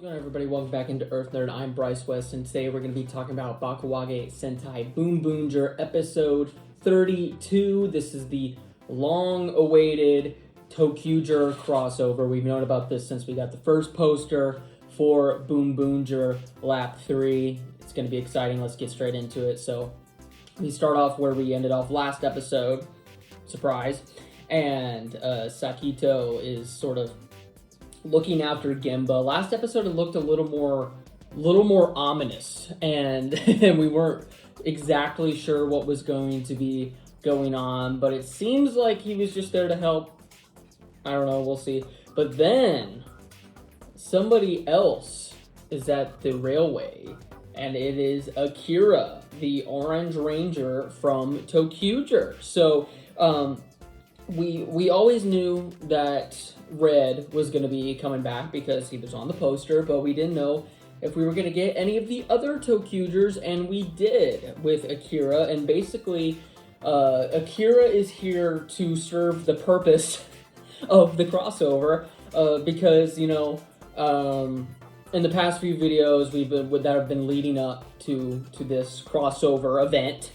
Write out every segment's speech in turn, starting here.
How's it going, everybody? Welcome back into Earth Nerd. I'm Bryce West, and today we're going to be talking about Bakuage Sentai Boonboomger episode 32. This is the long-awaited ToQger crossover. We've known about this since we got the first poster for Boonboomger Lap 3. It's going to be exciting. Let's get straight into it. So we start off where we ended off last episode. Surprise. And Sakito is sort of looking after Gemba. Last episode it looked a little more ominous, and we weren't exactly sure what was going to be going on, but it seems like he was just there to help. I don't know, we'll see. But then somebody else is at the railway, and it is Akira, the Orange Ranger from ToQger. So we always knew that Red was going to be coming back because he was on the poster, but we didn't know if we were going to get any of the other ToQgers, and we did with Akira. And basically, Akira is here to serve the purpose of the crossover, because, you know, in the past few videos that have been leading up to this crossover event,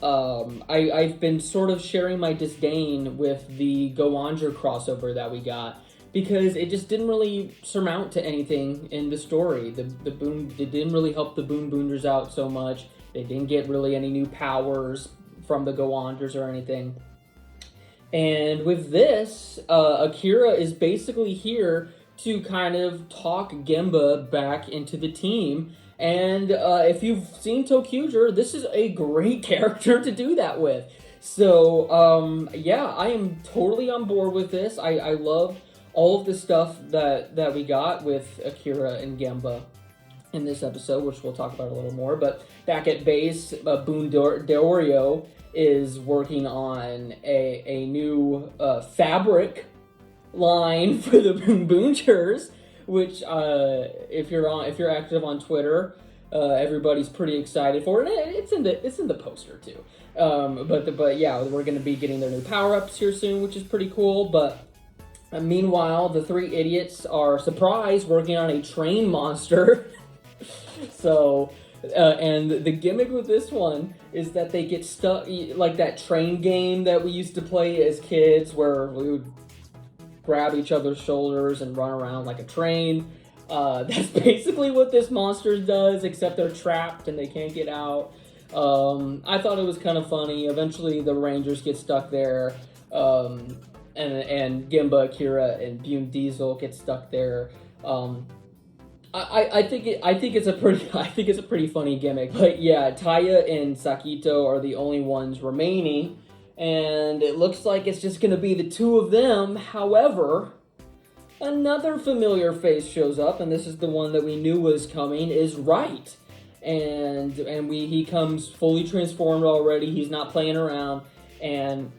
I've been sort of sharing my disdain with the Boonboomger crossover that we got, because it just didn't really surmount to anything in the story. It didn't really help the Boonboomgers out so much. They didn't get really any new powers from the Boonboomgers or anything. And with this, Akira is basically here to kind of talk Gemba back into the team. And if you've seen ToQger, this is a great character to do that with. So, yeah, I am totally on board with this. I love all of the stuff that we got with Akira and Gemba in this episode, which we'll talk about a little more. But back at base, Boondorio is working on a new fabric line for the Boonboomgers, which if you're active on Twitter, everybody's pretty excited for it. It's in the poster too. But yeah, we're gonna be getting their new power-ups here soon, which is pretty cool. But meanwhile, the three idiots are surprised working on a train monster. So, and the gimmick with this one is that they get stuck, like that train game that we used to play as kids, where we would grab each other's shoulders and run around like a train. That's basically what this monster does, except they're trapped and they can't get out. I thought it was kind of funny. Eventually the Rangers get stuck there, and Gemba, Akira, and Boon Diesel get stuck there. I think it's a pretty funny gimmick. But yeah, Taya and Sakito are the only ones remaining, and it looks like it's just going to be the two of them. However, another familiar face shows up, and this is the one that we knew was coming, is Right. And he comes fully transformed already. He's not playing around, and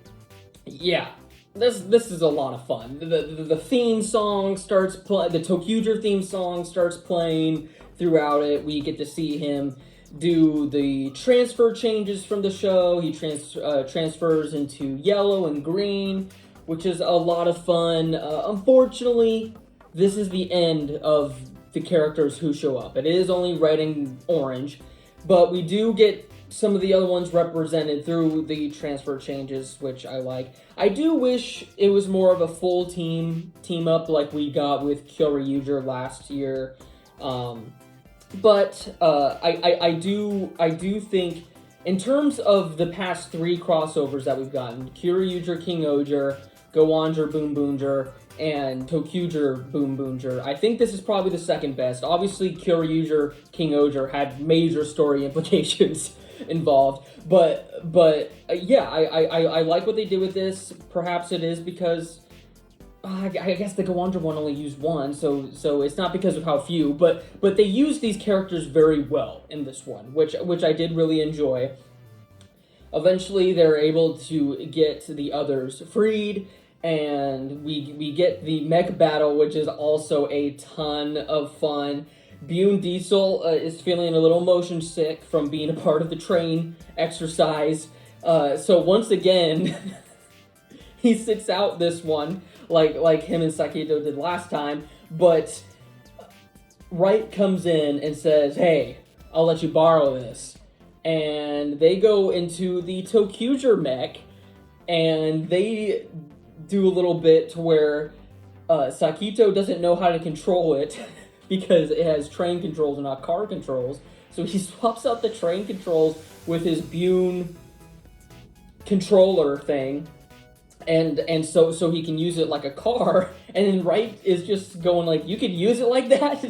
yeah, this is a lot of fun. The theme song starts the ToQger theme song starts playing throughout it. We get to see him do the transfer changes from the show. He transfers into yellow and green, which is a lot of fun. Unfortunately, this is the end of the characters who show up. It is only red and orange, but we do get some of the other ones represented through the transfer changes, which I like. I do wish it was more of a full team up like we got with ToQger last year. But I do think, in terms of the past three crossovers that we've gotten, ToQger, ToQger, Boonboomger, Boonboomger, and ToQger, Boonboomger, I think this is probably the second best. Obviously, ToQger, ToQger had major story implications involved, but yeah, I like what they did with this. Perhaps it is because I guess the Boonboomger one only used one, so it's not because of how few, but they used these characters very well in this one, which I did really enjoy. Eventually, they're able to get the others freed, and we get the mech battle, which is also a ton of fun. Boon Diesel is feeling a little motion sick from being a part of the train exercise. So once again, he sits out this one, like him and Sakito did last time. But Wright comes in and says, hey, I'll let you borrow this. And they go into the ToQger mech, and they do a little bit to where Sakito doesn't know how to control it because it has train controls and not car controls. So he swaps out the train controls with his Boon controller thing, and so he can use it like a car. And then Wright is just going like, you could use it like that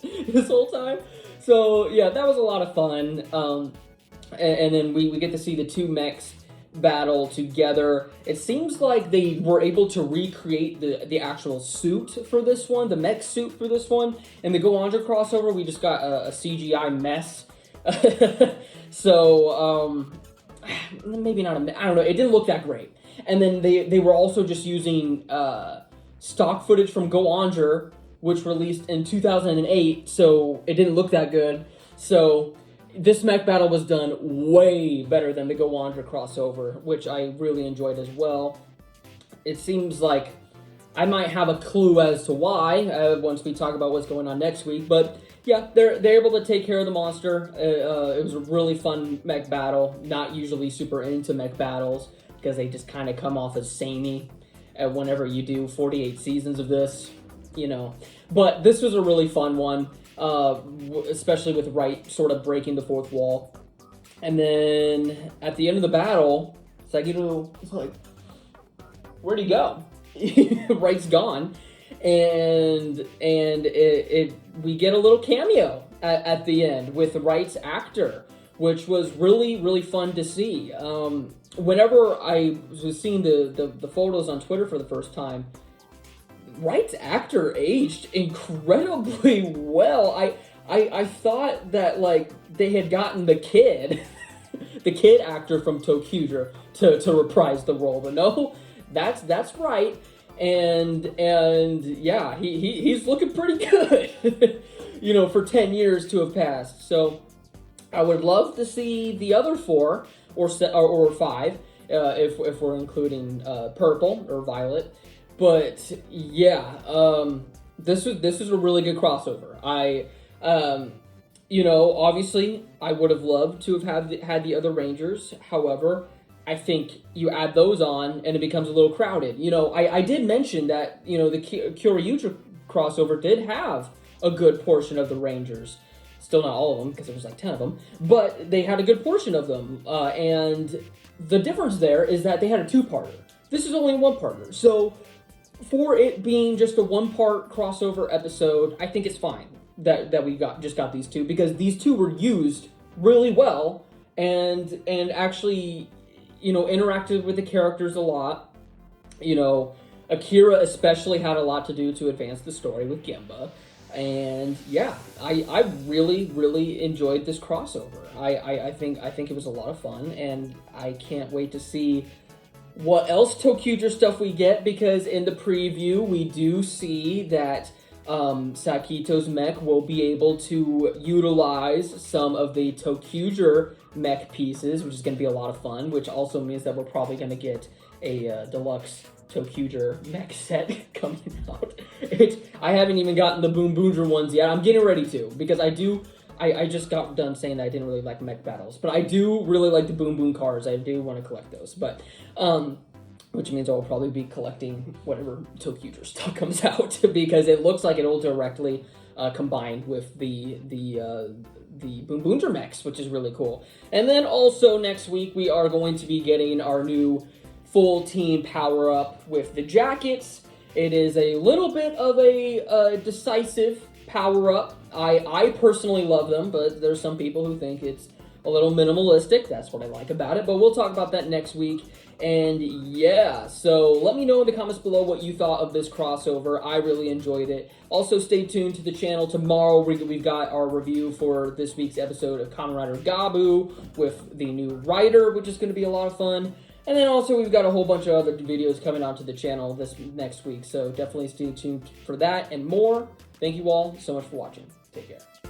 this whole time. So yeah, that was a lot of fun. And then we get to see the two mechs battle together. It seems like they were able to recreate the actual suit for this one, the mech suit for this one. And the Boonboomger crossover, we just got a CGI mess. So maybe not I don't know, it didn't look that great. And then they were also just using stock footage from Boonboomger, which released in 2008, so it didn't look that good. So this mech battle was done way better than the Boonboomger crossover, which I really enjoyed as well. It seems like I might have a clue as to why once we talk about what's going on next week. But yeah, they're able to take care of the monster. It was a really fun mech battle. Not usually super into mech battles because they just kind of come off as samey whenever you do 48 seasons of this, you know. But this was a really fun one. Especially with Wright sort of breaking the fourth wall. And then at the end of the battle, Sakito is like, where'd he go? Wright's gone. And we get a little cameo at the end with Wright's actor, which was really, really fun to see. Whenever I was seeing the photos on Twitter for the first time, Wright's actor aged incredibly well. I thought that like they had gotten the kid actor from ToQger to reprise the role, but no, that's Wright, and yeah, he's looking pretty good, you know, for 10 years to have passed. So I would love to see the other 4 or 5 if we're including Purple or Violet. But yeah, this is a really good crossover. You know, obviously I would have loved to have had the other Rangers. However, I think you add those on and it becomes a little crowded. You know, I did mention that, you know, the Kyoryuger crossover did have a good portion of the Rangers. Still not all of them, because there was like 10 of them, but they had a good portion of them. And the difference there is that they had a 2-parter. This is only a 1-parter. So for it being just a 1-part crossover episode, I think it's fine that we just got these 2, because these 2 were used really well and actually, you know, interacted with the characters a lot. You know, Akira especially had a lot to do to advance the story with Gemba. And yeah, I really, really enjoyed this crossover. I think it was a lot of fun, and I can't wait to see what else ToQger stuff we get, because in the preview we do see that Sakito's mech will be able to utilize some of the ToQger mech pieces, which is going to be a lot of fun, which also means that we're probably going to get a deluxe ToQger mech set coming out. I haven't even gotten the Boonboomger ones yet. I'm getting ready to, because I just got done saying that I didn't really like mech battles, but I do really like the Boom Boom cars. I do want to collect those, but which means I'll probably be collecting whatever ToQger stuff comes out, because it looks like it'll directly combine with the Boonboomger mechs, which is really cool. And then also next week we are going to be getting our new full team power up with the jackets. It is a little bit of a decisive power-up. I personally love them, but there's some people who think it's a little minimalistic. That's what I like about it, but we'll talk about that next week. And yeah, so let me know in the comments below what you thought of this crossover. I really enjoyed it. Also, stay tuned to the channel. Tomorrow we've got our review for this week's episode of Kamen Rider Gabu with the new writer, which is going to be a lot of fun. And then also we've got a whole bunch of other videos coming onto the channel this next week, so definitely stay tuned for that and more. Thank you all so much for watching. Take care.